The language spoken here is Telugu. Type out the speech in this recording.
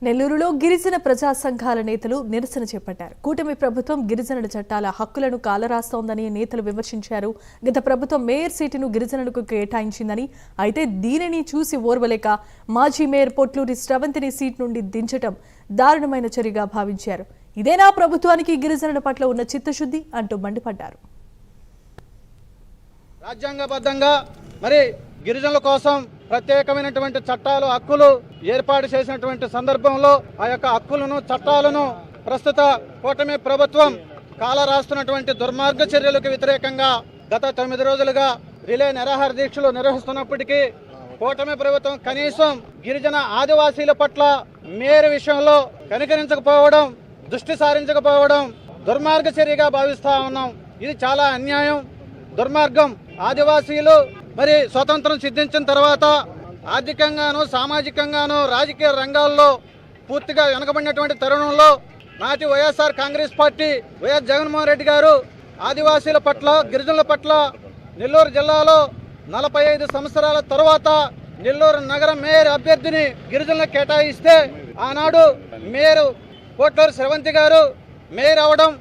నెల్లూరులో గిరిజన ప్రజా సంఘాల నేతలు నిరసన చేపట్టారు. కూటమి ప్రభుత్వం గిరిజనుల చట్టాల హక్కులను కాలరాస్తోందని నేతలు విమర్శించారు. గత ప్రభుత్వం మేయర్ సీటును గిరిజనులకు కేటాయించిందని, అయితే దీనిని చూసి ఓర్వలేక మాజీ మేయర్ పొట్లూరి శ్రవంతిని సీట్ నుండి దించడం దారుణమైన చర్యగా భావించారు. ఇదేనా ప్రభుత్వానికి గిరిజనుల పట్ల ఉన్న చిత్తశుద్ధి అంటూ మండిపడ్డారు. రాజ్యాంగబద్ధంగా మరి గిరిజనుల కోసం ప్రత్యేకమైనటువంటి చట్టాలు హక్కులు ఏర్పాటు చేసినటువంటి సందర్భంలో ఆ యొక్క హక్కులను చట్టాలను ప్రస్తుత కూటమి ప్రభుత్వం కాలరాస్తున్నటువంటి దుర్మార్గ చర్యలకు వ్యతిరేకంగా గత 9 రోజులుగా రిలే నిరాహార దీక్షలు నిర్వహిస్తున్నప్పటికీ కూటమి ప్రభుత్వం కనీసం గిరిజన ఆదివాసీల పట్ల మేయర్ విషయంలో కనికరించకపోవడం, దృష్టి సారించకపోవడం దుర్మార్గ చర్యగా భావిస్తా ఉన్నాం. ఇది చాలా అన్యాయం, దుర్మార్గం. ఆదివాసీలు మరి స్వతంత్రం సిద్ధించిన తర్వాత ఆర్థికంగాను, సామాజికంగాను, రాజకీయ రంగాల్లో పూర్తిగా వెనకబడినటువంటి తరుణంలో నాటి వైఎస్ఆర్ కాంగ్రెస్ పార్టీ వైఎస్ జగన్మోహన్ రెడ్డి గారు ఆదివాసీల పట్ల, గిరిజనుల పట్ల నెల్లూరు జిల్లాలో 45 సంవత్సరాల తర్వాత నెల్లూరు నగర మేయర్ అభ్యర్థిని గిరిజనులకు కేటాయిస్తే ఆనాడు మేయర్ పొట్లూరి శ్రవంతి గారు మేయర్ అవడం